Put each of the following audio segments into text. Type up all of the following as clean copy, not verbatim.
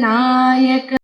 Nayaka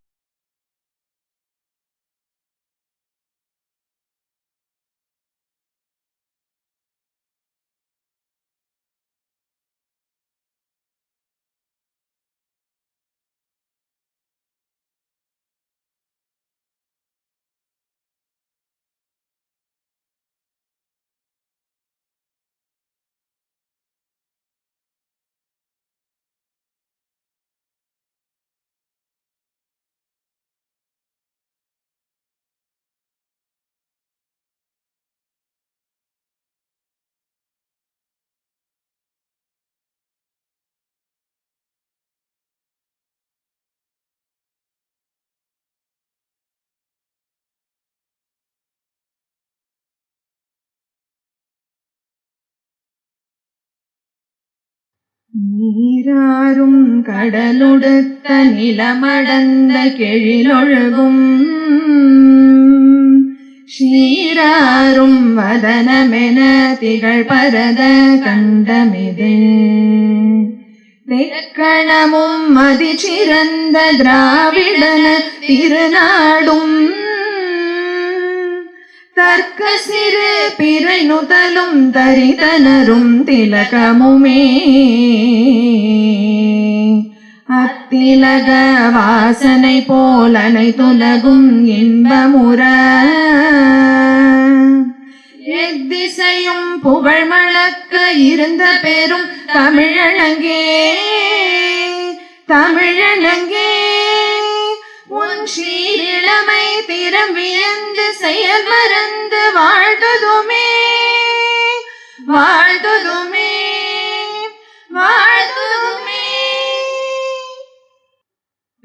நீராரும் கடலுடுத்த நிலமடந்த கெழிலொழுகும் ஷீராரும் வதனமென திகழ் பரத கண்டமிது தெக்கணமும் மதிச்சிறந்த திராவிடன திருநாடும் தர்க்க சிறு பிறை நுதலும் தரிதனரும் திலகமுமே அத்திலக வாசனை போல் அனைத்துலகும் இன்பமுற எத்திசையும் புகழ் மணக்க இருந்த பெரும் தமிழனங்கே தமிழனங்கே உன் சீரிழமை திறம் வியந்து செயல் மறந்து வாழ்த்துதுமே வாழ்த்துதுமே வாழ்த்துதுமே.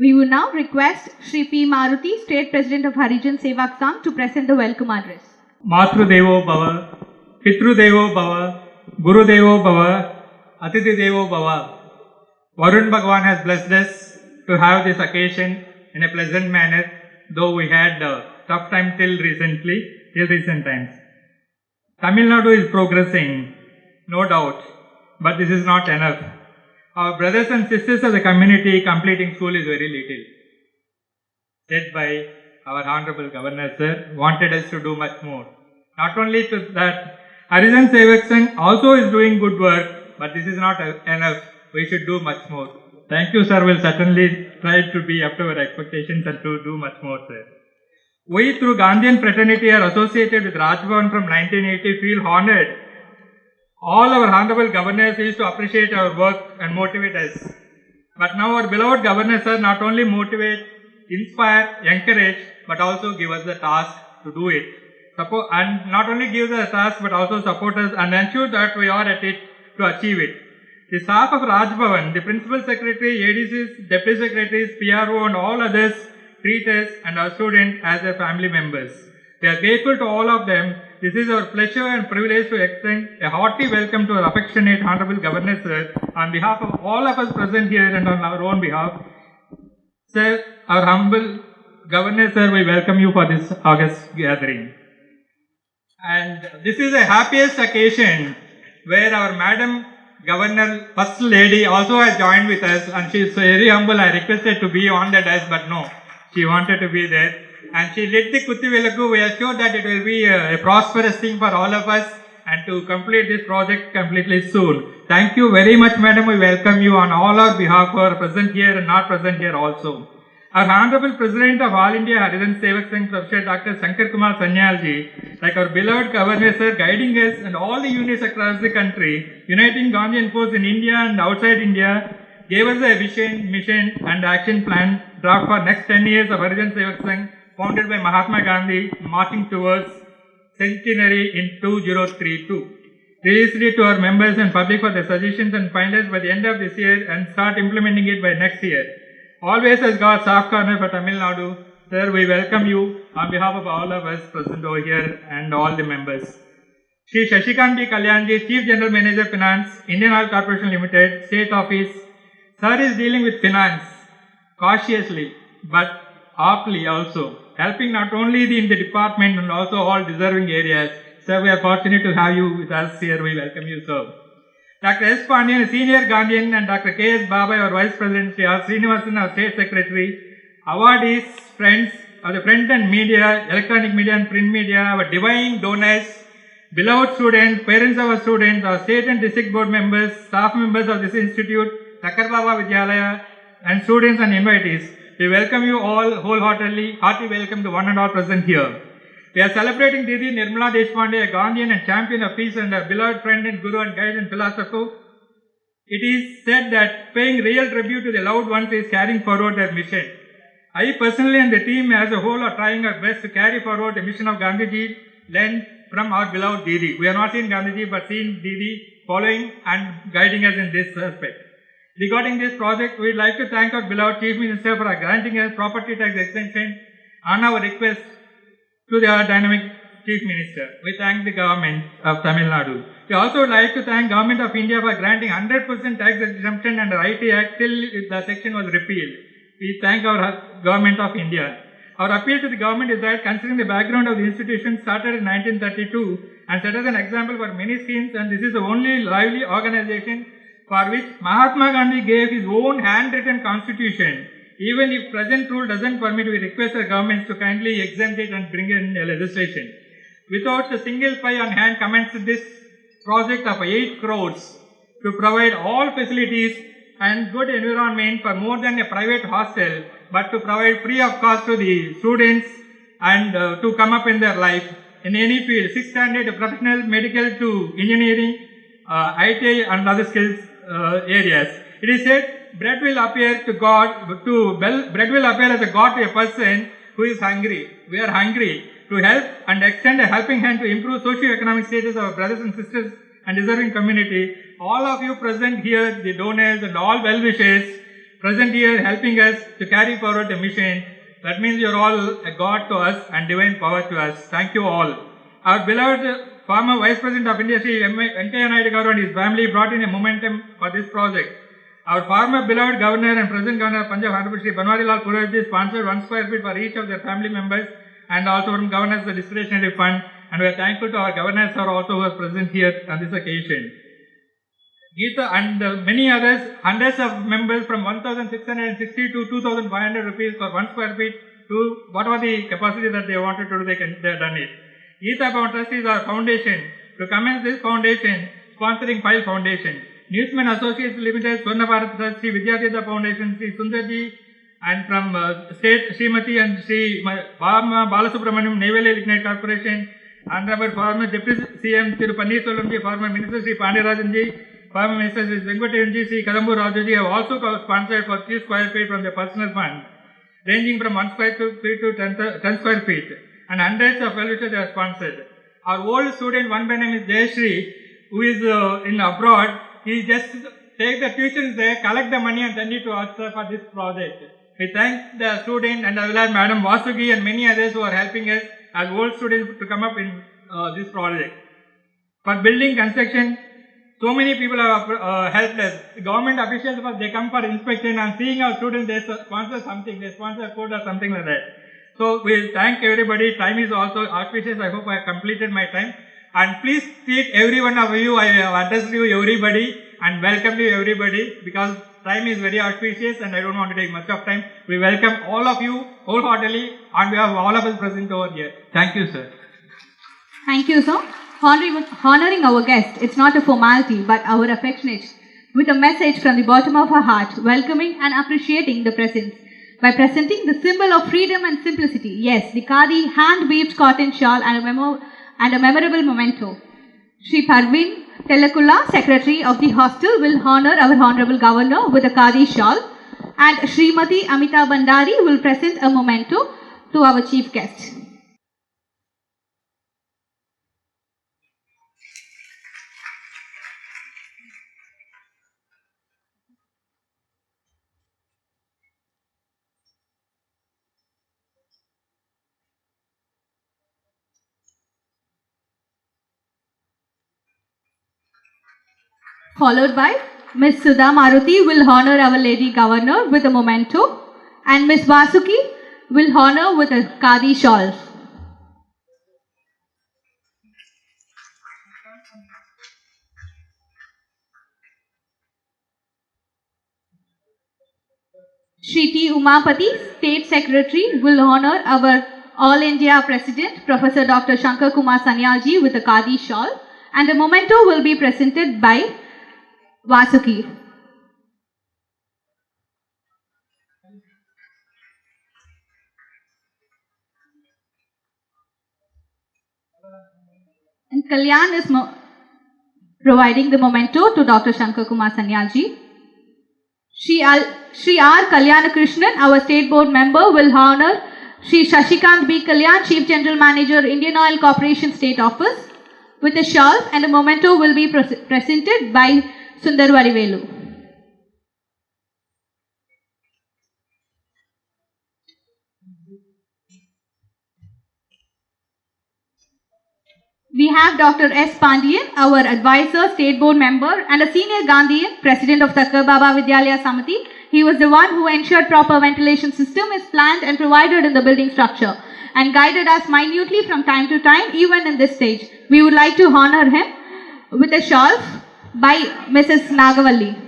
We would now request Shri P. Maruti, State President of Harjan Sevak Sangh, to present the welcome address. Matru Devo Bhava, Pitru Devo Bhava, Guru Devo Bhava, Atiti Devo Bhava. Varun Bhagwan has blessed us to have this occasion in a pleasant manner, though we had a tough time till recent times. Tamilnadu is progressing, no doubt, but this is not enough. Our brothers and sisters of the community completing school is very little. Said by our Honorable Governor Sir, wanted us to do much more. Not only to that, Harjan Sevak Sangh also is doing good work, but this is not enough. We should do much more. Thank you, sir. We'll certainly try to be up to our expectations and to do much more, sir. We, through Gandhian fraternity, are associated with Raj Bhavan from 1980, feel honored. All our honorable governors used to appreciate our work and motivate us. But now our beloved governor, sir, not only motivate, inspire, encourage, but also give us the task to do it. And not only give us the task, but also support us and ensure that we are at it to achieve it. The staff of Raj Bhavan, the Principal Secretary, ADCs, Deputy Secretaries, PRO and all others treat us and our students as their family members. We are grateful to all of them. This is our pleasure and privilege to extend a hearty welcome to our affectionate Honorable Governor Sir on behalf of all of us present here and on our own behalf. Sir, our humble Governor Sir, we welcome you for this August gathering. And this is the happiest occasion where our Madam Governor, First Lady also has joined with us, and she is very humble. I requested to be on the desk, but no, she wanted to be there. And she led the Kuttivelakku. We are sure that it will be a prosperous thing for all of us and to complete this project completely soon. Thank you very much, Madam. We welcome you on all our behalf who are present here and not present here also. Our Honorable President of All India Harjan Sevak Sangh, Prof Dr. Snkar Kumar Sanyal ji, like our beloved Governor Sir, guiding us and all the units across the country, uniting Gandhian force in India and outside India, gave us a vision, mission and action plan draft for next 10 years of Harjan Sevak Sangh, founded by Mahatma Gandhi, marching towards centenary in 2032. Released it to our members and public for their suggestions and finalized by the end of this year and start implementing it by next year. Always has got soft corner for Tamil Nadu. Sir, we welcome you on behalf of all of us present over here and all the members. Shri Shashikanti Kalyanji, Chief General Manager Finance, Indian Oil Corporation Limited, State Office. Sir is dealing with finance cautiously but aptly also, helping not only in the department and also all deserving areas. Sir, we are fortunate to have you with us here. We welcome you, sir. Dr. S. Pandian, a senior Gandhian, and Dr. K. S. Baba, our Vice President, Sri R. Srinivasan, our State Secretary, awardees, friends of the print and media, electronic media and print media, our divine donors, beloved students, parents of our students, our state and district board members, staff members of this institute, Thakkar Baba Vidyalaya, and students and invitees. We welcome you all wholeheartedly. Hearty welcome to one and all present here. We are celebrating Didi Nirmala Deshpande, a Gandhian and champion of peace and a beloved friend and guru and guide and philosopher. It is said that paying real tribute to the loved ones is carrying forward their mission. I personally and the team as a whole are trying our best to carry forward the mission of Gandhiji learned from our beloved Didi. We are not seen Gandhiji but seen Didi following and guiding us in this aspect. Regarding this project, we would like to thank our beloved Chief Minister for granting us property tax exemption on our request to the dynamic Chief Minister. We thank the government of Tamilnadu. We also would like to thank Government of India for granting 100% tax exemption under IT Act till the section was repealed. We thank our Government of India. Our appeal to the government is that considering the background of the institution started in 1932 and set as an example for many schemes, and this is the only lively organization for which Mahatma Gandhi gave his own handwritten constitution. Even if present rule doesn't permit, we request the governments to kindly exempt it and bring in legislation. Without a single pie on hand, commenced this project of 8 crores to provide all facilities and good environment for more than a private hostel, but to provide free of cost to the students and to come up in their life in any field, 6th standard, professional, medical to engineering, IT and other skills areas. It is said, bread will appear to God, bread will appear as a God to a person who is hungry. We are hungry to help and extend a helping hand to improve socio-economic status of our brothers and sisters and deserving community. All of you present here, the donors and all well-wishers present here helping us to carry forward the mission. That means you are all a God to us and divine power to us. Thank you all. Our beloved former Vice President of India, Sri Venkaiah Naidu Garu and his family brought in a momentum for this project. Our former beloved Governor and present Governor of Punjab, Honorable Sri Banwarilal Puraji, sponsored 1 square feet for each of their family members and also from Governors the discretionary fund. And we are thankful to our governors who are also present here on this occasion. Geeta and many others, hundreds of members from 1,660 to 2,500 rupees for 1 square feet to whatever the capacity that they wanted to do, they have done it. Geeta Bhavan Trust is our foundation. To commence this foundation, sponsoring 5 foundations. Newsman Associates Limited, Swarna Bharat Trust, Sri Vidyatita Foundation, Sri Sundarji, and from State Srimati and Sri Balasubramaniam Naval Lignite Corporation, and our former Deputy CM Thiru Panneerselvamji, former Minister Sri Pandeyarajanji, former Minister Sri Venkatayanji, Sri Kadambur Rajuji have also sponsored for 3 square feet from their personal fund, ranging from 1 square feet to 10 square feet, and hundreds of well-wishers have sponsored. Our old student, one by name is Jayashree, who is in abroad. He just take the tuitions there, collect the money and send it to us for this project. We thank the student and as well as Madam Vasugi and many others who are helping us as old students to come up in this project. For building construction, so many people have helped us. The government officials, they come for inspection and seeing our students, they sponsor something, they sponsor food or something like that. So we thank everybody. Time is also auspicious. I hope I have completed my time. And please treat every one of you, I have addressed you everybody and welcome you everybody because time is very auspicious and I don't want to take much of time. We welcome all of you wholeheartedly on behalf of all of us present over here. Thank you, sir. Thank you, sir. Honoring our guest, it's not a formality but our affectionate with a message from the bottom of our heart, welcoming and appreciating the presence by presenting the symbol of freedom and simplicity. Yes, the Khadi hand-weaved cotton shawl and a memorable memento. Shri Parveen Telakula, Secretary of the Hostel, will honor our Honorable Governor with a Khadi shawl, and Srimati Amita Bandari will present a memento to our chief guest. Followed by Ms. Sudha Maruti will honor Our Lady Governor with a memento, and Ms. Vasuki will honor with a Khadi shawl. Shri T. Umapati, State Secretary, will honor our All India President, Professor Dr. Snkar Kumar Sanyal ji with a Khadi shawl, and the memento will be presented by Vasuki. And Kalyan is providing the memento to Dr. Snkar Kumar Sanyal ji. Shri R. Kalyanakrishnan, our state board member, will honor Shri Shashikant B. Kalyan, Chief General Manager, Indian Oil Corporation State Office, with a shawl, and a memento will be presented by Sundar Varivelu. We have Dr. S. Pandian, our advisor, state board member, and a senior Gandhian, president of Thakkar Baba Vidyalaya Samiti. He was the one who ensured proper ventilation system is planned and provided in the building structure and guided us minutely from time to time, even in this stage. We would like to honor him with a shawl by Mrs. Nagavalli.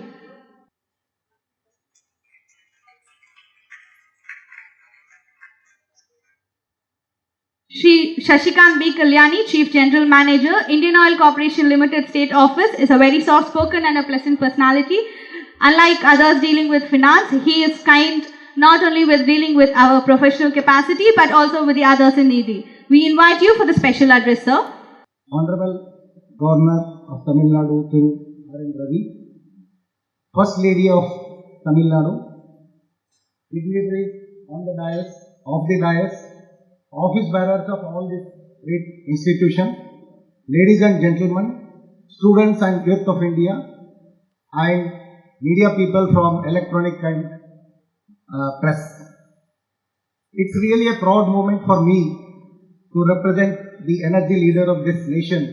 Shri Shashikant B. Kalyani, Chief General Manager, Indian Oil Corporation Limited State Office, is a very soft-spoken and a pleasant personality. Unlike others dealing with finance, he is kind not only with dealing with our professional capacity, but also with the others in need. We invite you for the special address, sir. Honorable Governor of Tamilnadu, Thiru R.N. Ravi, First Lady of Tamil Nadu, dignitaries on the dais, off the dais, office bearers of all this great institution, ladies and gentlemen, students and youth of India, and media people from electronic and press. It's really a proud moment for me to represent the energy leader of this nation,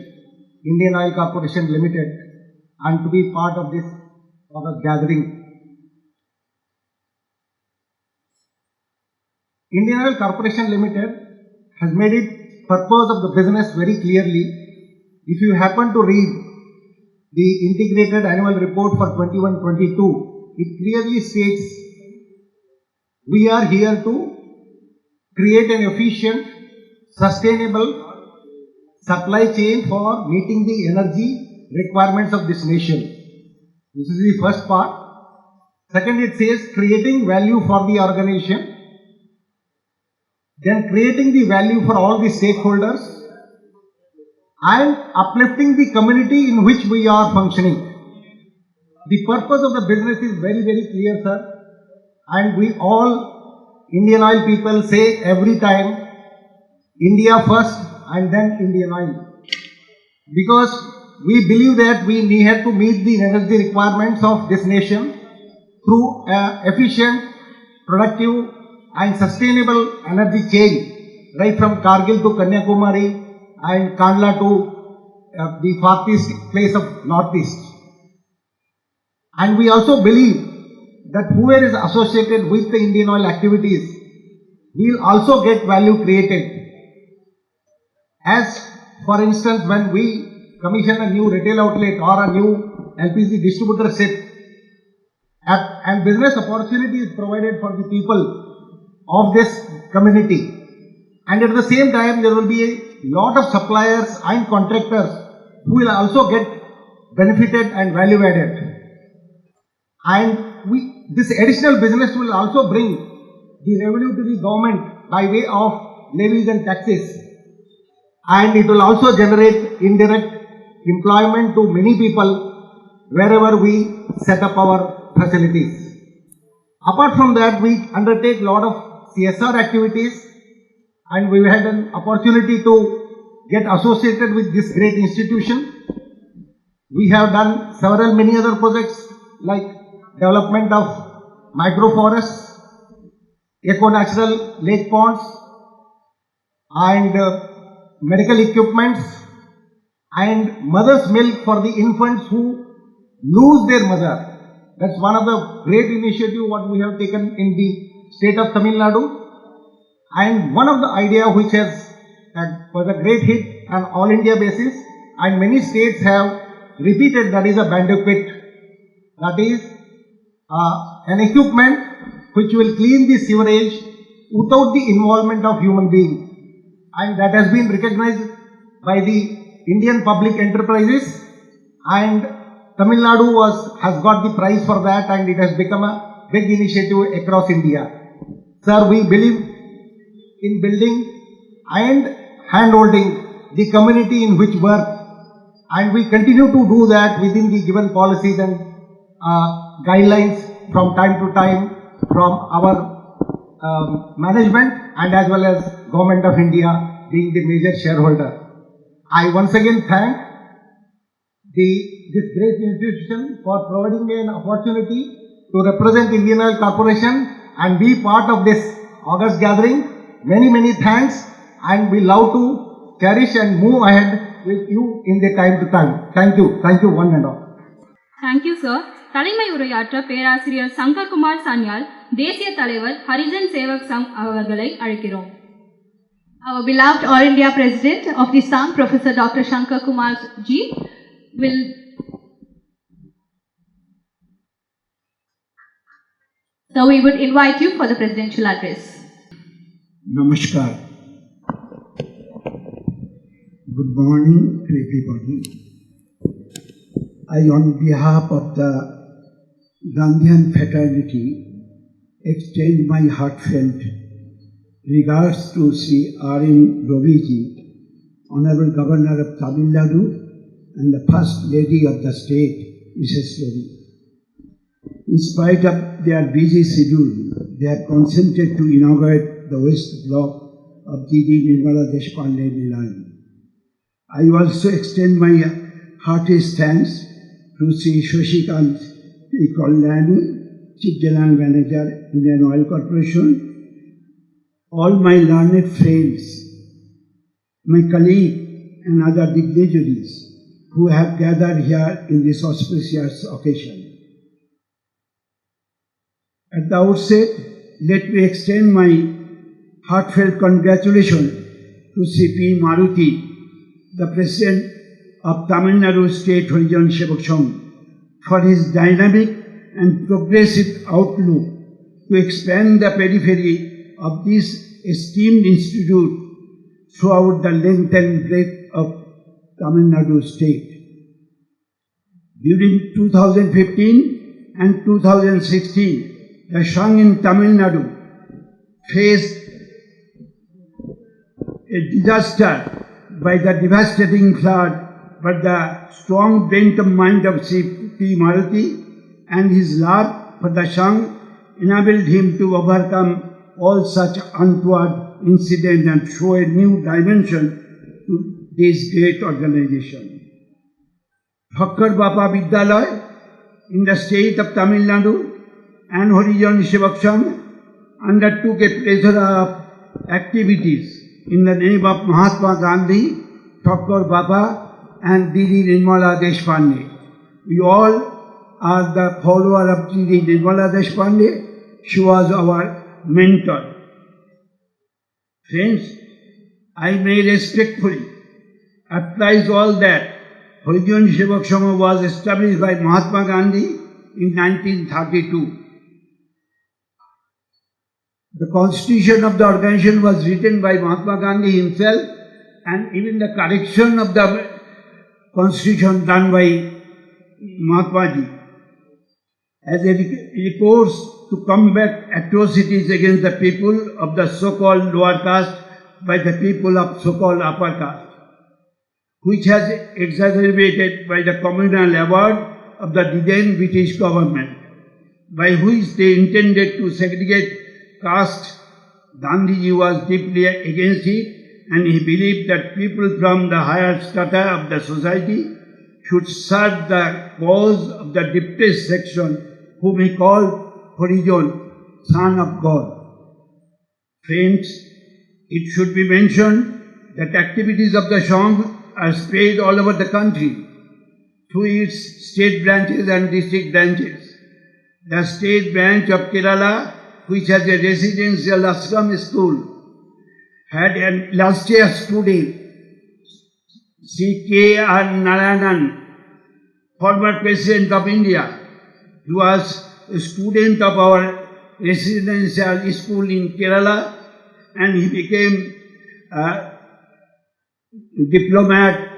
Indian Oil Corporation Limited, and to be part of this gathering. Indian Oil Corporation Limited has made its purpose of the business very clearly. If you happen to read the integrated annual report for 21-22, it clearly states we are here to create an efficient, sustainable supply chain for meeting the energy requirements of this nation. This is the first part. Second, it says creating value for the organization. Then creating the value for all the stakeholders and uplifting the community in which we are functioning. The purpose of the business is very, very clear, sir. And we all Indian Oil people say every time, India first and then Indian Oil. Because we believe that we need to meet the energy requirements of this nation through efficient, productive and sustainable energy chain, right from Kargil to Kanyakumari and Kandla to the farthest place of northeast. And we also believe that whoever is associated with the Indian Oil activities will also get value created. As for instance, when we commission a new retail outlet or a new LPG distributorship, and business opportunity is provided for the people of this community, and at the same time there will be a lot of suppliers and contractors who will also get benefited and value added, and this additional business will also bring the revenue to the government by way of levies and taxes, and it will also generate indirect employment to many people wherever we set up our facilities. Apart from that, we undertake a lot of CSR activities, and we had an opportunity to get associated with this great institution. We have done many other projects like development of microforests, eco-natural lake ponds, and medical equipments, and mother's milk for the infants who lose their mother. That's one of the great initiatives what we have taken in the state of Tamil Nadu, and one of the idea which was a great hit on all India basis, and many states have repeated, that is a Bandhu kit. That is an equipment which will clean the sewerage without the involvement of human being. And that has been recognized by the Indian Public Enterprises, and Tamil Nadu has got the prize for that, and it has become a big initiative across India. Sir, we believe in building and handholding the community in which work, and we continue to do that within the given policies and guidelines from time to time from our management and as well as Government of India being the major shareholder. I once again thank this great institution for providing me an opportunity to represent Indian Oil Corporation and be part of this August gathering. Many thanks, and we love to cherish and move ahead with you in the time to time. Thank you one and all. Thank you, sir. தலைமை உரையாற்ற பேராசிரியர் சங்கர் குமார் சன்யால் தேசிய தலைவர் ஹரிஜன் சேவக் சங் அவர்களை அழைக்கிறோம். Our beloved All India President of the Sangh, Professor Dr. Snkar Kumar Ji, will so we would invite you for the presidential address. Namaskar. Good morning to everybody. I, on behalf of the Gandhian fraternity, extend my heartfelt regards to Sri R.N. Ravi Ji, Honorable Governor of Tamilnadu and the First Lady of the state, Mrs. Ravi. In spite of their busy schedule, they have consented to inaugurate the west block of D.D. Nirmala Deshpande line. I also extend my heartiest thanks to Sri Shashikant Kollani, Chief General Manager, Indian Oil Corporation, all my learned friends, my colleagues and other dignitaries who have gathered here in this auspicious occasion. At the outset, let me extend my heartfelt congratulations to C.P. Maruti, the President of Tamil Nadu State Harjan Sevak Sangh, for his dynamic and progressive outlook to expand the periphery of this esteemed institute throughout the length and breadth of Tamil Nadu state. During 2015 and 2016, the Sangh in Tamil Nadu faced a disaster by the devastating flood, but the strong bent of mind of C.P. Maruti and his love for the Sangh enabled him to overcome all such untoward incidents and show a new dimension to this great organization. Thakkar Bapa Vidyalaya in the state of Tamil Nadu and Harijan Sevak Sangh undertook a plethora of activities in the name of Mahatma Gandhi, Thakkar Bapa and D.D. Nirmala Deshpande. We all are the follower of D.D. Nirmala Deshpande. She was our mentor. Friends, I may respectfully appraise all that Harijan Sevak Sangh was established by Mahatma Gandhi in 1932. The constitution of the organization was written by Mahatma Gandhi himself, and even the correction of the constitution done by Mahatma Ji as a recourse to combat atrocities against the people of the so-called lower caste by the people of so-called upper caste, which has exacerbated by the communal award of the then British government, by which they intended to segregate caste. Gandhiji was deeply against it, and he believed that people from the higher strata of the society should serve the cause of the depressed section, whom he called Harijan, son of God. Friends, it should be mentioned that activities of the Sangh are spread all over the country through its state branches and district branches. The state branch of Kerala, which has a residential ashram school, had an illustrious student, Snkar Narayanan, former President of India. He was a student of our residential school in Kerala, and he became a diplomat,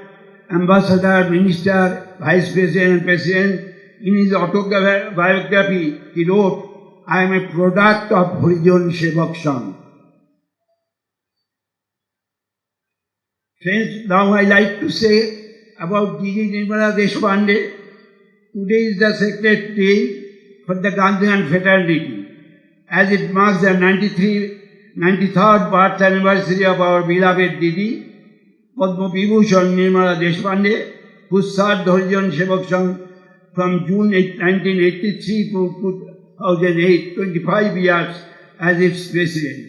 ambassador, minister, vice president, and president. In his autobiography, he wrote, "I am a product of Harjan Sevak Sangh." Friends, now I like to say about D.G. Nirmala Deshpande. Today is the sacred day for the Gandhian fraternity, as it marks the 93rd birth anniversary of our beloved Didi, Padma Vibhushan Nirmala Deshpande, who served Harjan Sevak Sangh from June 1983 to 2008, 25 years as its president.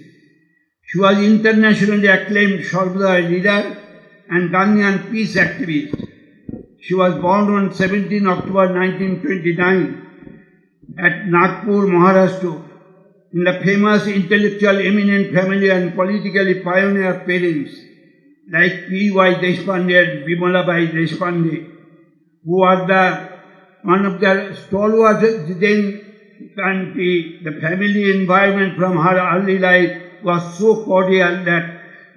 She was internationally acclaimed Sarvodaya leader and Gandhian peace activist. She was born on 17 October 1929 at Nagpur, Maharashtra, in the famous intellectual eminent family and politically pioneer parents like P.Y. Deshpande and Vimalabai Deshpande, who are one of the stalwarts of the then country. The family environment from her early life was so cordial that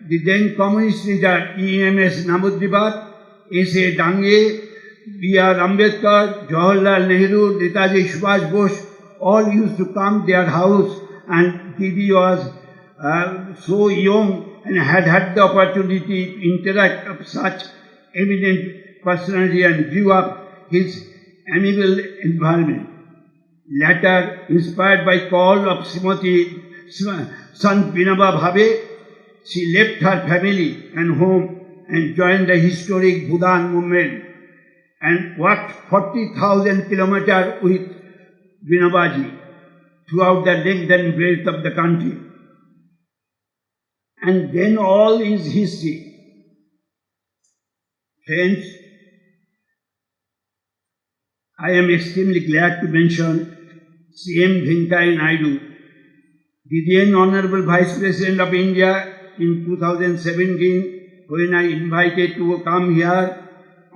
the then communist leader E.M.S. Namadribat, S.A. Dange, B.R. Ambedkar, Jawaharlal Nehru, Netaji Subhash Bose all used to come their house, and Didi was so young and had the opportunity to interact with such eminent personality and grew up his amiable environment. Later, inspired by call of Srimati Sant Vinoba Bhave, she left her family and home and joined the historic Bhudan movement and walked 40,000 kilometers with Vinobaji throughout the length and breadth of the country. And then all is history. Friends, I am extremely glad to mention C.M. Venkaiah Naidu, the then Honorable Vice President of India in 2017, when I invited to come here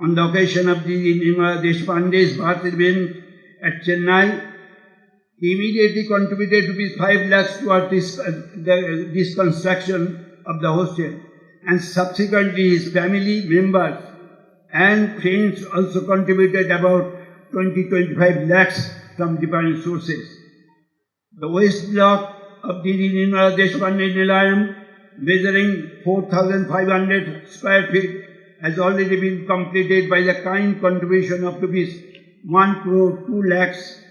on the occasion of the Nirmala Deshpande's birth event at Chennai. He immediately contributed Rs 5 lakhs towards this construction of the hostel, and subsequently his family members and friends also contributed about 20-25 lakhs from different sources. The west block of the Nirmala Deshpande Nilayam, measuring 4,500 square feet, has already been completed by the kind contribution of Rs 1 crore 2 lakhs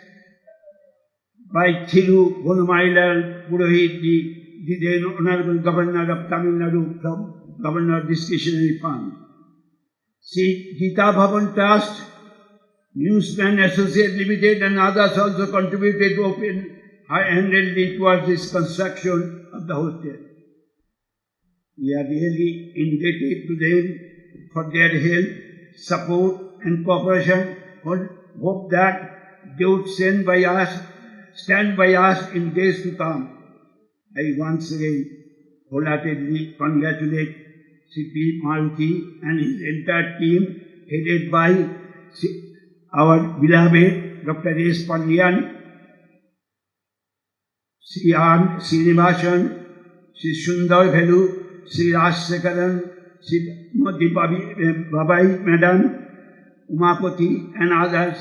by Thiru R.N. Purohit, the then Honorable Governor of Tamilnadu, from Governor Discretionary Fund. See, Gita Bhavan Trust, Newsman Associate Limited and others also contributed open-handedly towards this construction of the hostel. We are really indebted to them for their help, support and cooperation. Hope that they would stand by us in days to come. I once again wholeheartedly congratulate C.P. Maruti and his entire team headed by our beloved Dr. S. Pandian, Sri R. Srinivasan, Sri Sundar Velu, Sri Rajsekaran, Sri Babai Madam, Umapati and others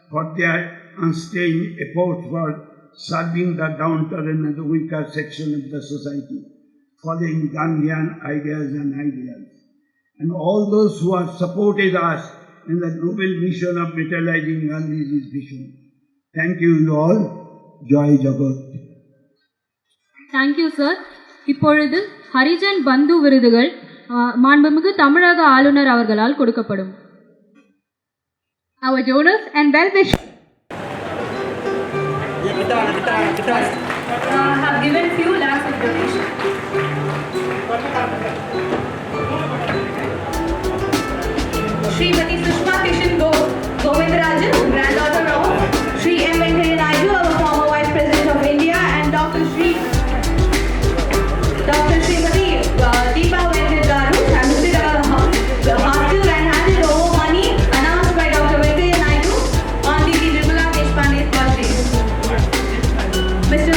for their unstained efforts for serving the downtrodden and the weaker section of the society, following Gandhian ideas and ideals. And all those who have supported us in the noble mission of materializing Gandhi's vision. Thank you all. Jai Jagat. Thank you, sir. இப்பொழுது ஹரிஜன் பந்து விருதுகள் மாண்புமிகு தமிழக ஆளுநர் அவர்களால் கொடுக்கப்படும். Our donors and well-wishers have given few lakhs of donation. Srimati Sushma Kishan Govindarajan, granddaughter of Sri M. Venkaiah Naidu, our former Vice President of India, and Dr. Srimati Deepa Venkaiah Garu have visited our hostel and handed over money announced by Dr. Venkaiah Naidu on the Nirmala Deshpande's birthday. Mr.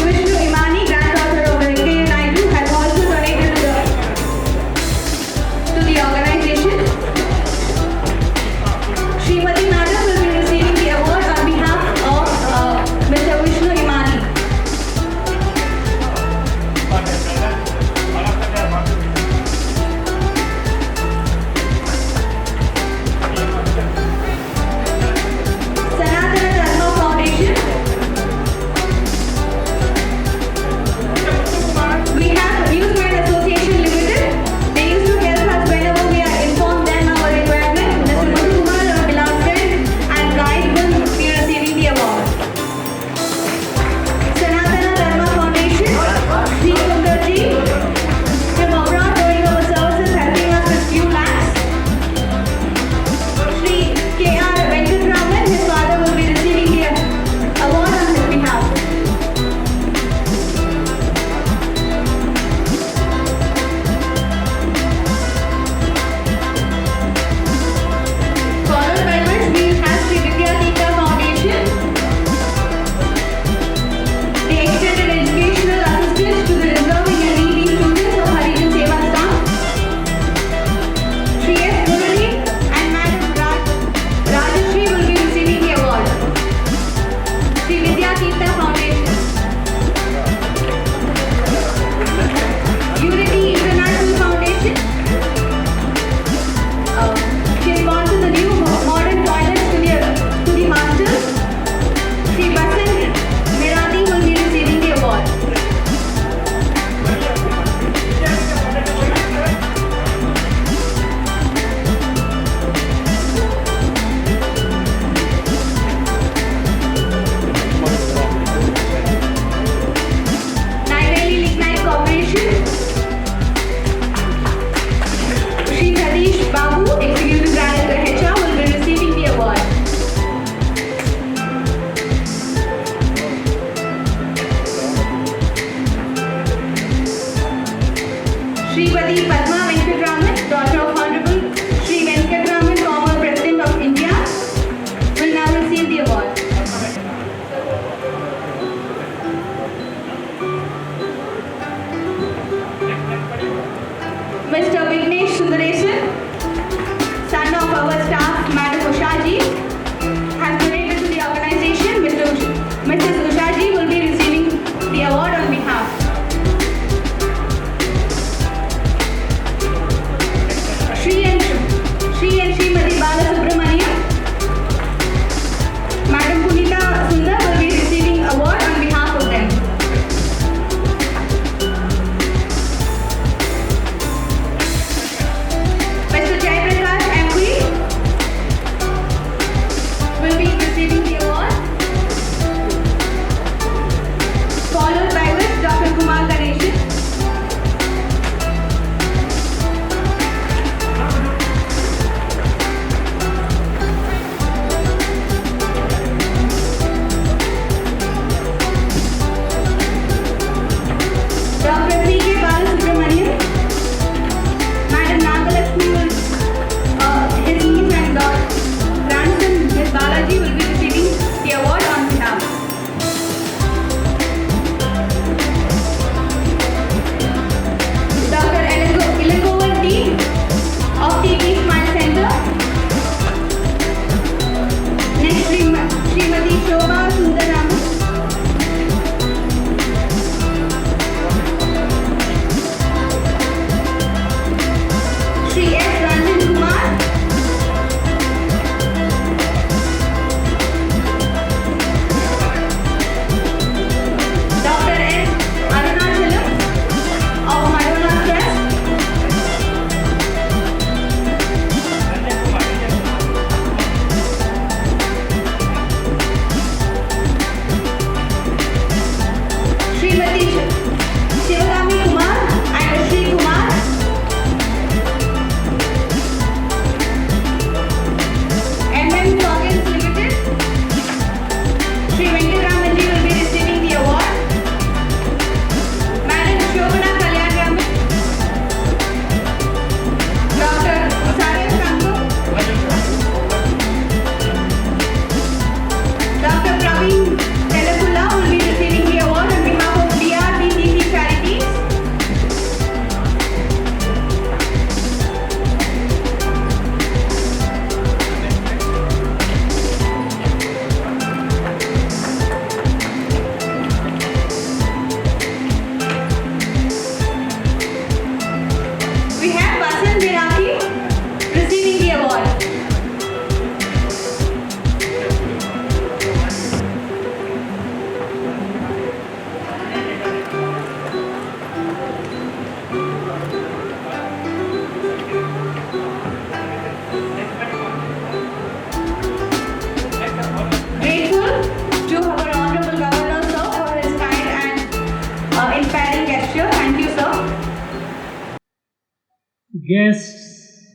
guests,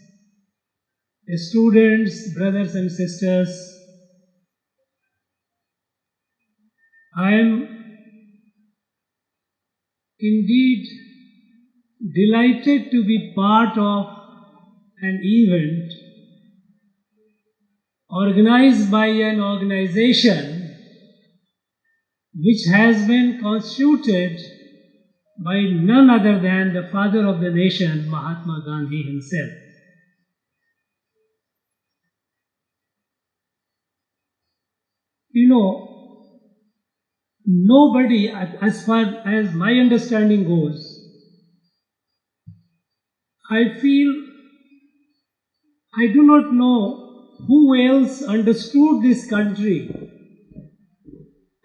students, brothers and sisters, I am indeed delighted to be part of an event organized by an organization which has been constituted by none other than the father of the nation, Mahatma Gandhi himself. You know, nobody, as far as my understanding goes, I feel I do not know who else understood this country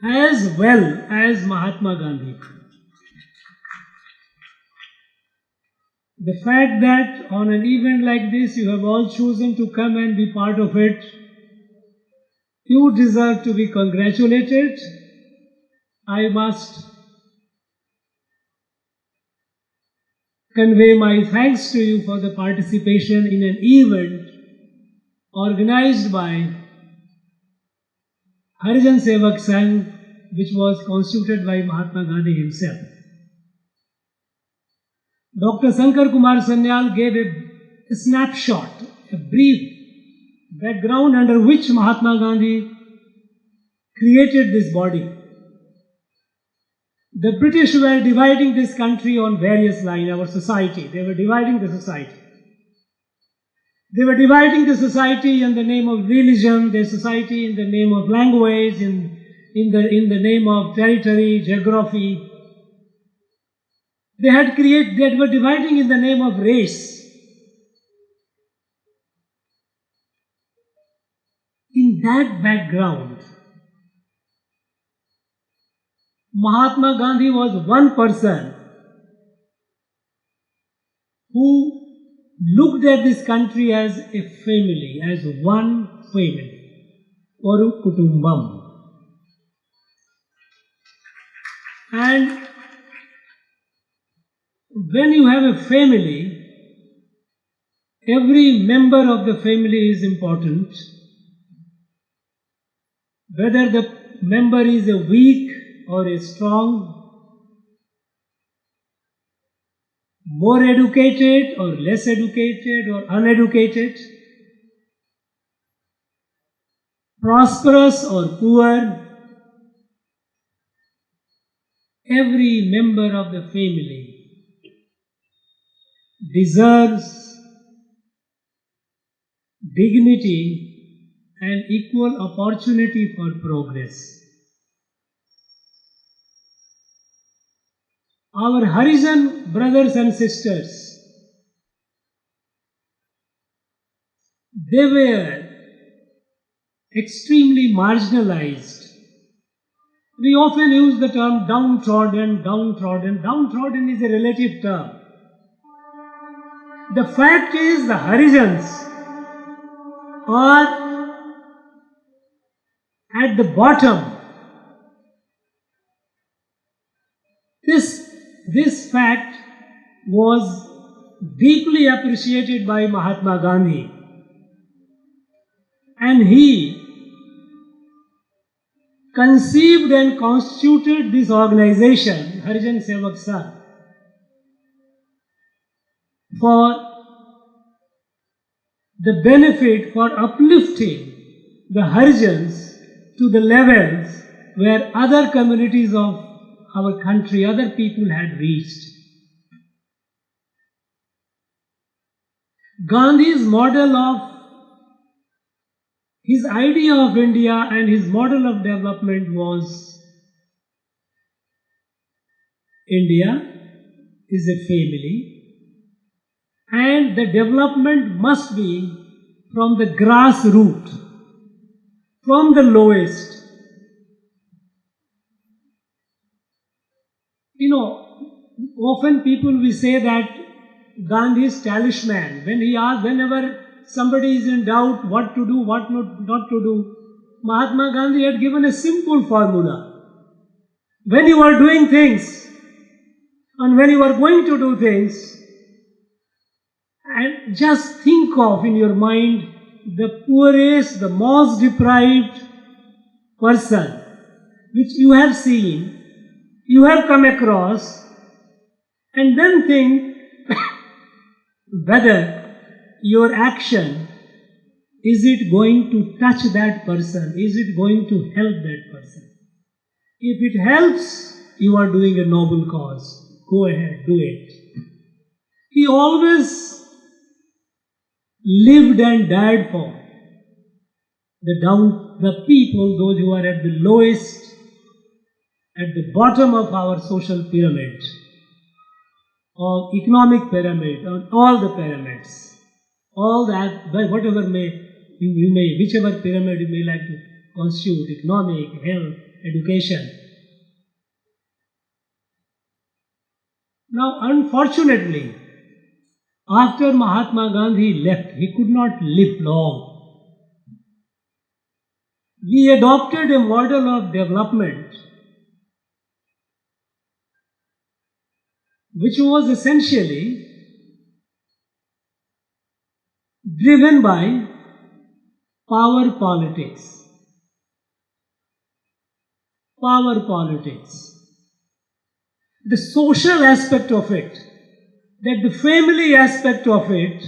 as well as Mahatma Gandhi. The fact that on an event like this you have all chosen to come and be part of it, you deserve to be congratulated. I must convey my thanks to you for the participation in an event organized by Harjan Sevak Sangh, which was constituted by Mahatma Gandhi himself. Dr. Snkar Kumar Sanyal gave a snapshot, a brief background under which Mahatma Gandhi created this body. The British were dividing this country on various lines, our society. They were dividing the society. They were dividing the society in the name of religion, the society in the name of language, in the name of territory, geography. They were dividing in the name of race. In that background, Mahatma Gandhi was one person who looked at this country as a family, as one family, Oru Kutumbam. And when you have a family, every member of the family is important. Whether the member is a weak or a strong, more educated or less educated or uneducated, prosperous or poor, every member of the family deserves dignity and equal opportunity for progress. Our Harijan brothers and sisters, they were extremely marginalized. We often use the term downtrodden. Downtrodden is a relative term. The fact is the Harijans are at the bottom. This fact was deeply appreciated by Mahatma Gandhi, and he conceived and constituted this organization, Harjan Sevak Sangh, for the benefit, for uplifting the Harijans to the levels where other communities of our country, other people had reached. Gandhi's model of, his idea of India and his model of development was, India is a family and the development must be from the grassroots, from the lowest. You know, often people will say that Gandhi's talisman, whenever somebody is in doubt what to do, what not to do, Mahatma Gandhi had given a simple formula. When you are doing things and when you are going to do things, And just think of in your mind the poorest, the most deprived person which you have seen, you have come across, and then think whether your action, is it going to touch that person? Is it going to help that person? If it helps, you are doing a noble cause. Go ahead, do it. He always lived and died for the people, those who are at the lowest, at the bottom of our social pyramid, or economic pyramid, or all the pyramids, all that, whatever whichever pyramid you may like to constitute, economic, health, education. Now, unfortunately, after Mahatma Gandhi left, he could not live long. We adopted a model of development which was essentially driven by power politics. Power politics. The social aspect of it, that the family aspect of it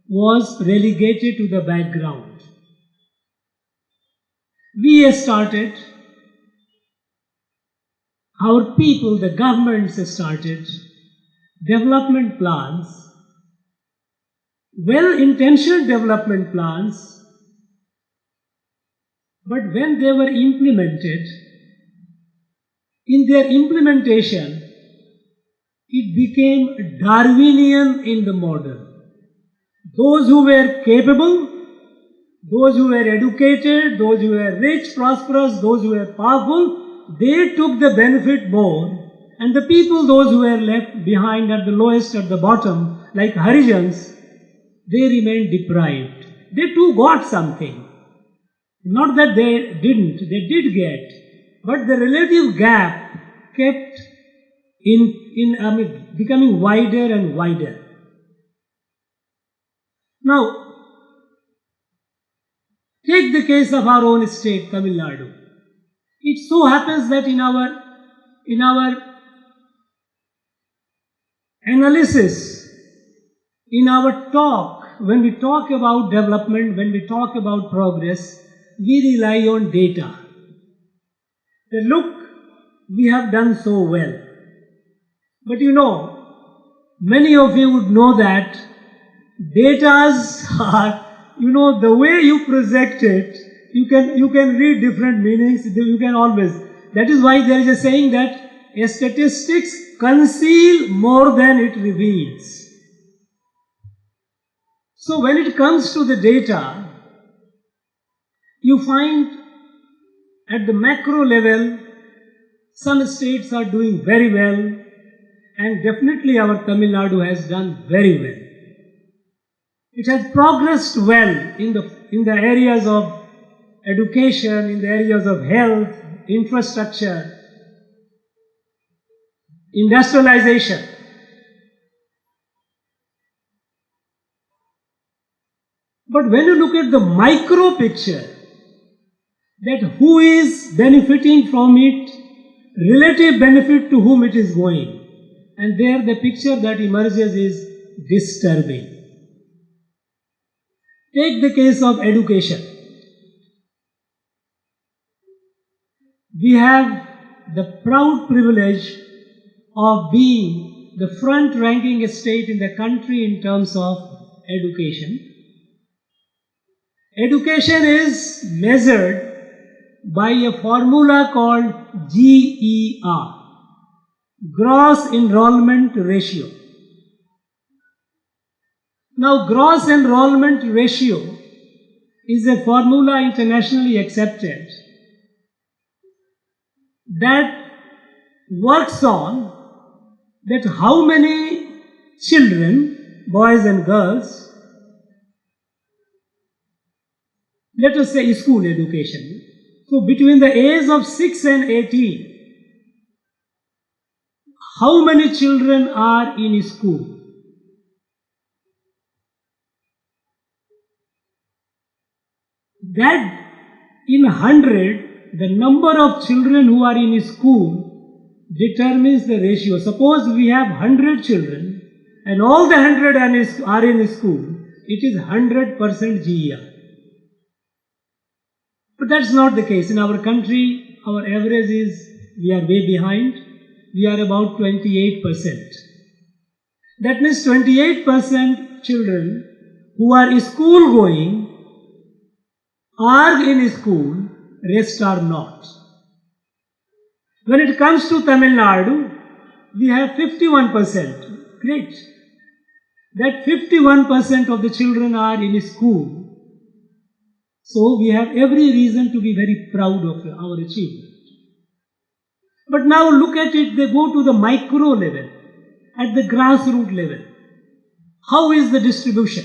was relegated to the background. We started, our people, the governments started development plans, well-intentioned development plans, but when they were implemented, in their implementation, it became Darwinian in the model. Those who were capable, those who were educated, those who were rich, prosperous, those who were powerful, they took the benefit more, and the people, those who were left behind at the lowest, at the bottom, like Harijans, they remained deprived. They too got something. Not that they didn't, they did get, but the relative gap kept becoming wider and wider. Now, take the case of our own state, Tamilnadu. It so happens that in our analysis, in our talk, when we talk about development, when we talk about progress, we rely on data. That look, we have done so well. But many of you would know that datas are, the way you project it, you can read different meanings, you can always. That is why there is a saying that statistics conceal more than it reveals. So when it comes to the data, you find at the macro level, some states are doing very well, and definitely our Tamil Nadu has done very well. It has progressed well in the areas of education, in the areas of health, infrastructure, industrialization. But when you look at the micro picture, that who is benefiting from it, relative benefit to whom it is going, and there the picture that emerges is disturbing. Take the case of education. We have the proud privilege of being the front-ranking state in the country in terms of education. Education is measured by a formula called GER, Gross Enrollment Ratio. Now, gross enrollment ratio is a formula internationally accepted that works on that how many children, boys and girls, let us say school education. So between the age of 6 and 18, how many children are in school? that in 100, the number of children who are in a school determines the ratio. Suppose we have 100 children and all the 100 are in a school, it is 100% GER. But that's not the case. In our country, our average is, we are way behind. We are about 28%. That means 28% children who are school going are in school, rest are not. When it comes to Tamilnadu, we have 51%. Great. That 51% of the children are in school. So we have every reason to be very proud of our achievement. But now look at it, they go to the micro level, at the grassroots level. How is the distribution?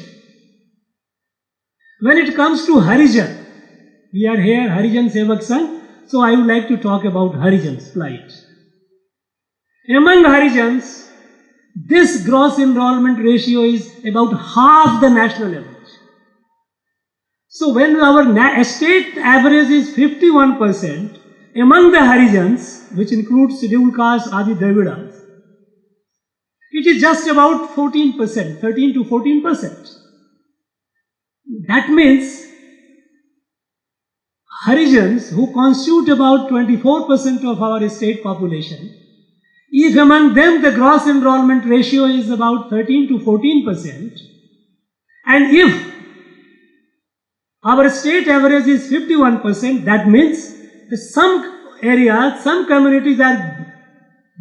When it comes to Harijan, we are here, Harjan Sevak Sangh, so I would like to talk about Harijan's plight. Among Harijans, this gross enrollment ratio is about half the national average. So when our state average is 51%, among the Harijans, which includes scheduled castes, Adi Dravidas, it is just about 14%, 13 to 14%. That means Harijans, who constitute about 24% of our state population, if among them the gross enrollment ratio is about 13 to 14%, and if our state average is 51%, that means some areas, some communities are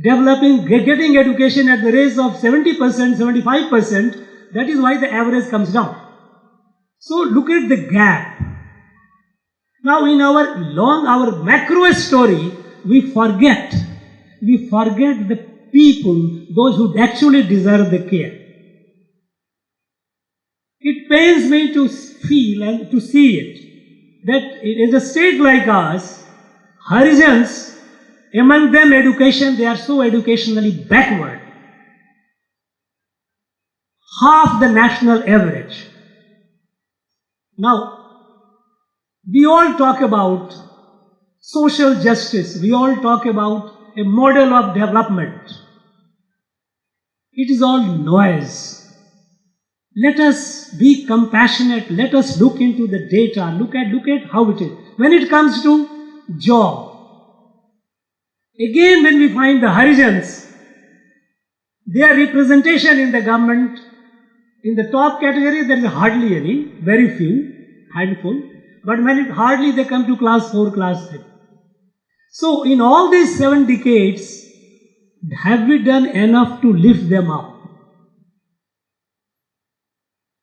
developing, getting education at the rate of 70%, 75%. That is why the average comes down. So look at the gap. Now in our macro story, we forget the people, those who actually deserve the care. It pains me to feel and to see it, that in a state like ours, Harijans, among them education, they are so educationally backward. Half the national average. Now, we all talk about social justice. We all talk about a model of development. It is all noise. Let us be compassionate. Let us look into the data. Look at how it is. When it comes to job, again when we find the Harijans, their representation in the government, in the top category there is hardly any, very few, handful. But when hardly they come to class 4, class 3. So in all these 7 decades, have we done enough to lift them up?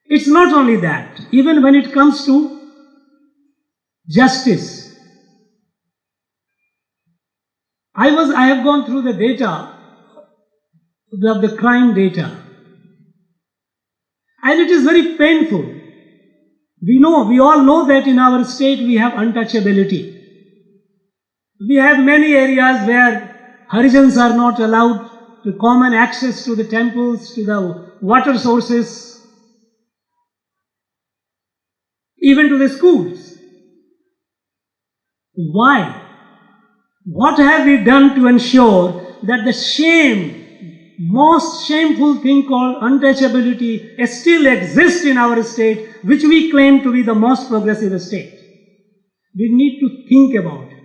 It's not only that. Even when it comes to justice, I have gone through the data of the crime data, and it is very painful. We all know that in our state we have untouchability. We have many areas where Harijans are not allowed to common access to the temples, to the water sources, even to the schools. Why? What have we done to ensure that the most shameful thing called untouchability still exists in our state, which we claim to be the most progressive state? We need to think about it.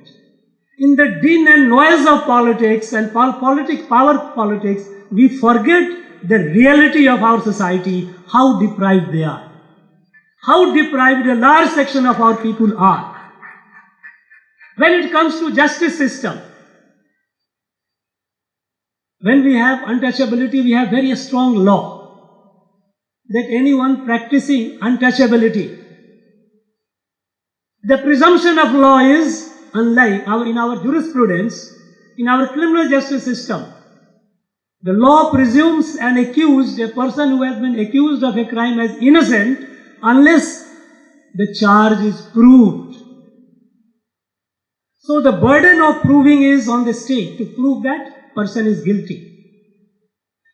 In the din and noise of politics and power politics, we forget the reality of our society, how deprived they are. How deprived a large section of our people are. When it comes to justice system, when we have untouchability, we have very strong law that anyone practicing untouchability, the presumption of law is unlike in our jurisprudence, in our criminal justice system. The law presumes an accused, a person who has been accused of a crime, as innocent unless the charge is proved. So the burden of proving is on the state to prove that person is guilty.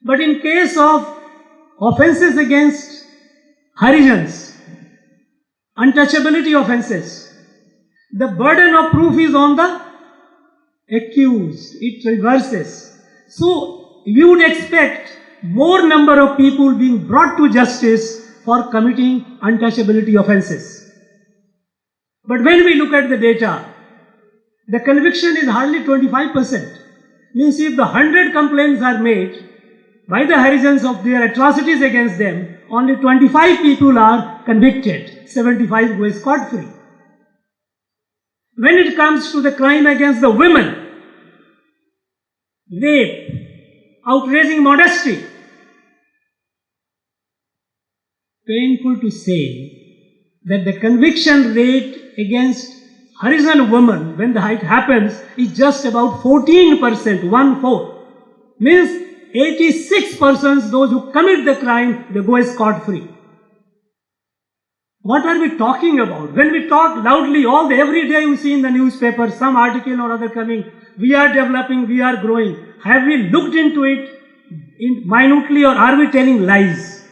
But in case of offences against Harijans, untouchability offences, the burden of proof is on the accused. It reverses. So you would expect more number of people being brought to justice for committing untouchability offences. But when we look at the data, the conviction is hardly 25%. Means if the 100 complaints are made by the Harijans of their atrocities against them, only 25 people are convicted, 75 go scot-free. When it comes to the crime against the women, rape, outraging modesty, painful to say that the conviction rate against Harijan women, when the height happens, is just about 14%, 1/4. Means 86% those who commit the crime, they go scot-free. What are we talking about? When we talk loudly, every day you see in the newspaper, some article or other coming, we are developing, we are growing. Have we looked into it minutely, or are we telling lies?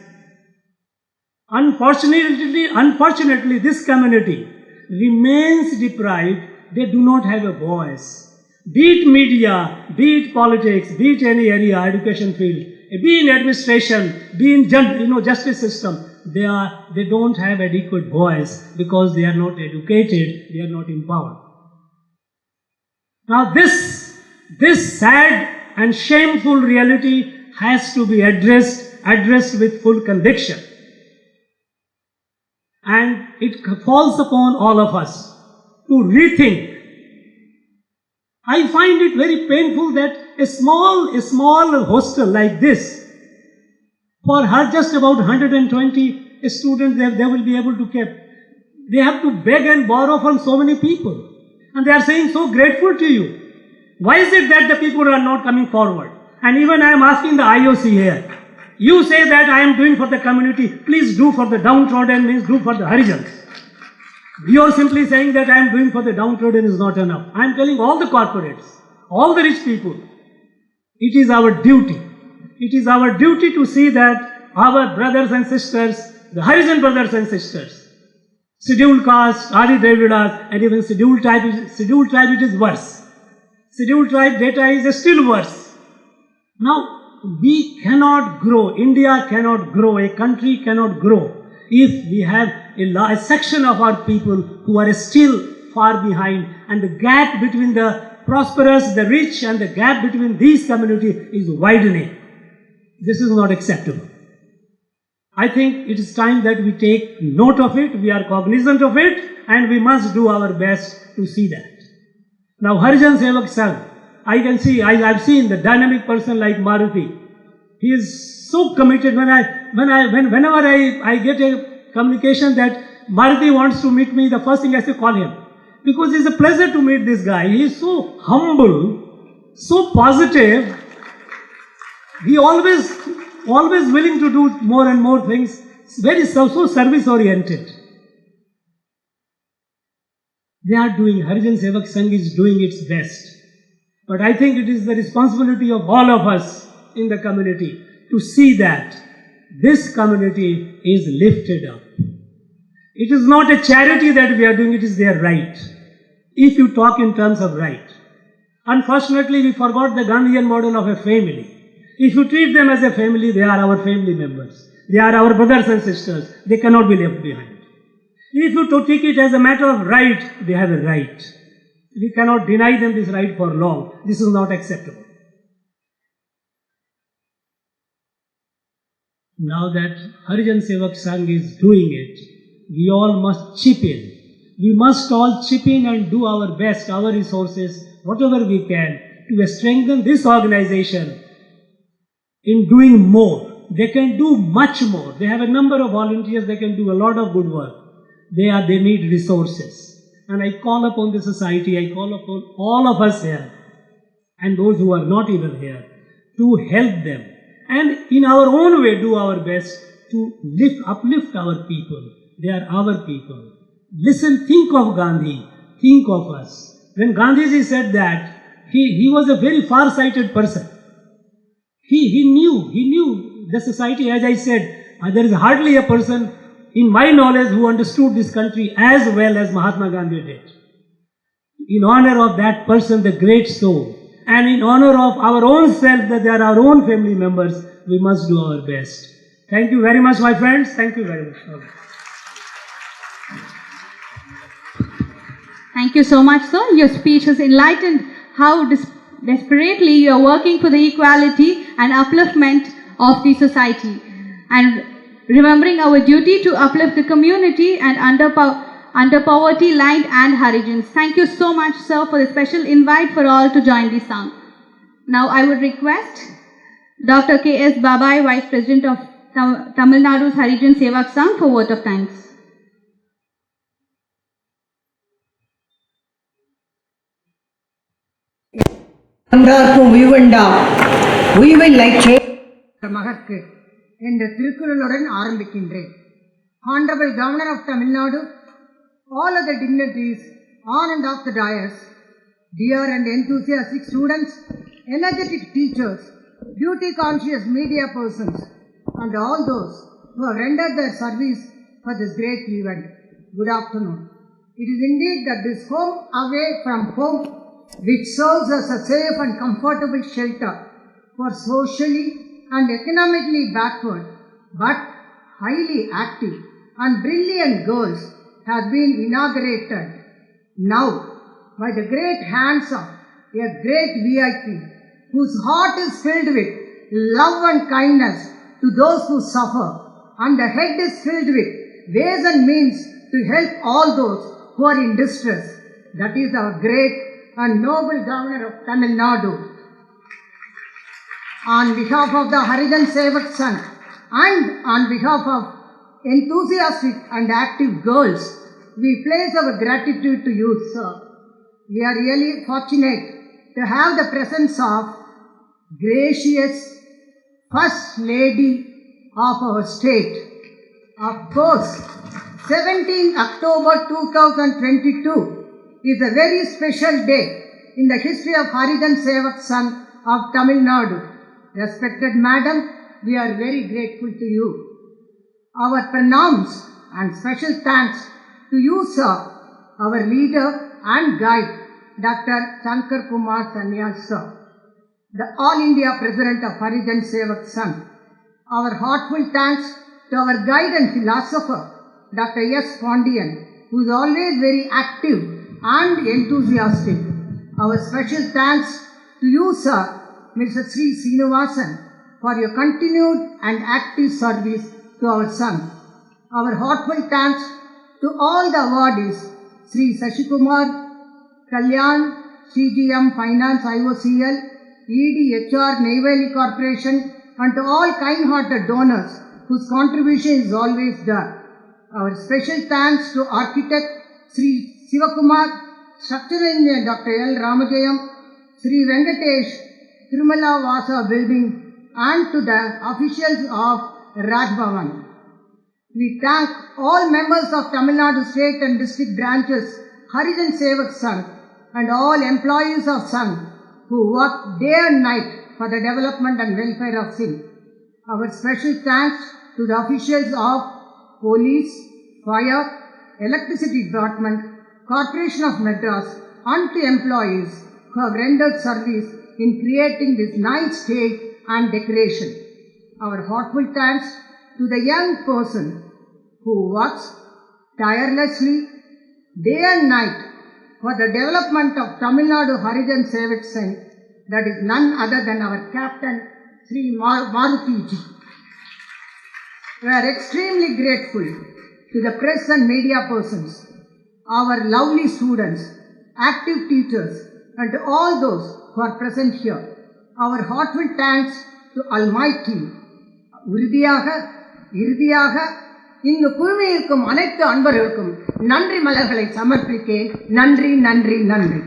Unfortunately, this community remains deprived. They do not have a voice. Be it media, be it politics, be it any area, education field, be in administration, be in justice system, they don't have adequate voice because they are not educated, they are not empowered. Now this sad and shameful reality has to be addressed with full conviction. And it falls upon all of us to rethink. I find it very painful that a small hostel like this, for her just about 120 students they will be able to keep. They have to beg and borrow from so many people. And they are saying, so grateful to you. Why is it that the people are not coming forward? And even I am asking the IOC here. You say that I am doing for the community, please do for the downtrodden, means do for the Harijans. You are simply saying that I am doing for the downtrodden is not enough. I am telling all the corporates, all the rich people, it is our duty. It is our duty to see that our brothers and sisters, the Harijan brothers and sisters, scheduled caste, Adi Dravidas, and even scheduled tribe, it is worse. Scheduled tribe data is still worse. Now, we cannot grow, India cannot grow, a country cannot grow if we have a section of our people who are still far behind, and the gap between the prosperous, the rich, and the gap between these communities is widening. This is not acceptable. I think it is time that we take note of it, we are cognizant of it, and we must do our best to see that. Now, Harjan Sevak Sangh, I can see, I've seen the dynamic person like Maruti. He is so committed. Whenever I get a communication that Maruti wants to meet me, the first thing I say, call him. Because it's a pleasure to meet this guy. He is so humble, so positive. He always willing to do more and more things. Very so service oriented. They are doing, Harjan Sevak Sangh is doing its best. But I think it is the responsibility of all of us in the community to see that this community is lifted up. It is not a charity that we are doing, it is their right. If you talk in terms of right. Unfortunately, we forgot the Gandhian model of a family. If you treat them as a family, they are our family members. They are our brothers and sisters. They cannot be left behind. If you take it as a matter of right, they have a right. We cannot deny them this right for long. This is not acceptable. Now that Harjan Sevak Sangh is doing it, we all must chip in. We must all chip in and do our best, our resources, whatever we can, to strengthen this organization in doing more. They can do much more. They have a number of volunteers, they can do a lot of good work. They need resources. And I call upon the society, I call upon all of us here, and those who are not even here, to help them. And in our own way, do our best to uplift our people. They are our people. Listen, think of Gandhi, think of us. When Gandhiji said that, he was a very far-sighted person. He knew the society, as I said, there is hardly a person in my knowledge, who understood this country as well as Mahatma Gandhi did. In honor of that person, the great soul, and in honor of our own self, that they are our own family members, we must do our best. Thank you very much, my friends. Thank you very much. Thank you so much, sir. Your speech has enlightened how desperately you are working for the equality and upliftment of the society, and remembering our duty to uplift the community and under poverty line and Harijans. Thank you so much, sir, for the special invite for all to join the song. Now I would request Dr. K.S. Babai, Vice President of Tamilnadu's Harjan Sevak Sangh, for vote of thanks. அன்றார்க்கும் உய்வண்டாம் உய்வை லைச்சே மகற்கு என்ற திருக்குறளுடன் ஆரம்பிக்கின்றேன். Honorable Governor of Tamil Nadu, all other dignitaries on and off the dais, dear and enthusiastic students, energetic teachers, duty-conscious media persons, and all those who have rendered their service for this great event. Good afternoon. It is indeed that this home away from home, which serves as a safe and comfortable shelter for socially and economically backward but highly active and brilliant girls, has been inaugurated now by the great hands of a great VIP whose heart is filled with love and kindness to those who suffer, and the head is filled with ways and means to help all those who are in distress. That is our great and noble Governor of Tamil Nadu. On behalf of the Harijan Sevak Sangh and on behalf of enthusiastic and active girls, we place our gratitude to you, sir. We are really fortunate to have the presence of gracious First Lady of our state. Of course, 17th October 2022 is a very special day in the history of Harjan Sevak Sangh of Tamil Nadu. Respected Madam, we are very grateful to you. Our pranams and special thanks to you, sir, our leader and guide, Dr. Snkar Kumar Sanyal, sir, the All India President of Harijan Sevak Sangh. Our heartfelt thanks to our guide and philosopher, Dr. S. Pondian, who is always very active and enthusiastic. Our special thanks to you, sir, Mr. Sri Srinivasan, for your continued and active service to our son. Our heartfelt thanks to all the awardees, Sri Sashikumar, Kalyan, CGM Finance IOCL, EDHR Neyveli Corporation, and to all kind-hearted donors whose contribution is always there. Our special thanks to architect Sri Sivakumar, structural engineer Dr. L. Ramajayam, Sri Venkatesh, Tirumala Vasa Building, and to the officials of Raj Bhavan. We thank all members of Tamil Nadu state and district branches, Harijan Sevak Sangh, and all employees of Sangh who work day and night for the development and welfare of Singh. Our special thanks to the officials of police, fire, electricity department, Corporation of Madras, and to employees who have rendered service in creating this nice stage and decoration. Our heartfelt thanks to the young person who works tirelessly day and night for the development of Tamil Nadu Harijan Sevak Sangh, that is none other than our captain, Sri Maruti ji. We are extremely grateful to the press and media persons, our lovely students, active teachers, and to all those who are present here. Our heartfelt thanks to Almighty. இறுதியாக இங்கு குழுமியிருக்கும் அனைத்து அன்பர்களுக்கும் நன்றி மலர்களை சமர்ப்பிக்கிறேன். நன்றி நன்றி நன்றி.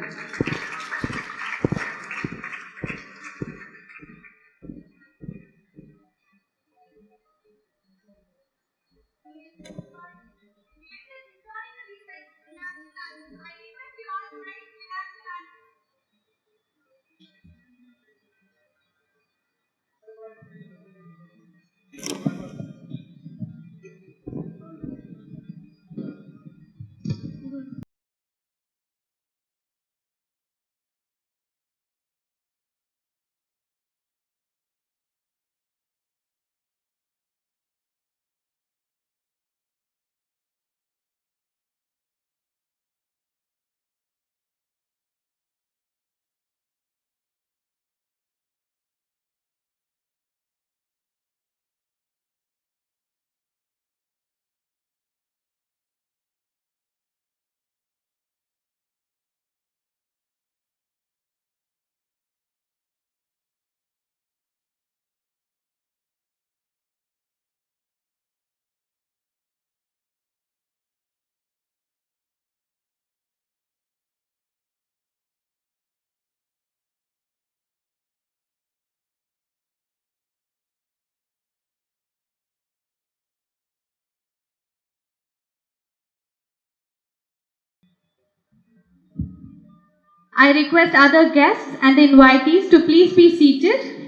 I request other guests and the invitees to please be seated.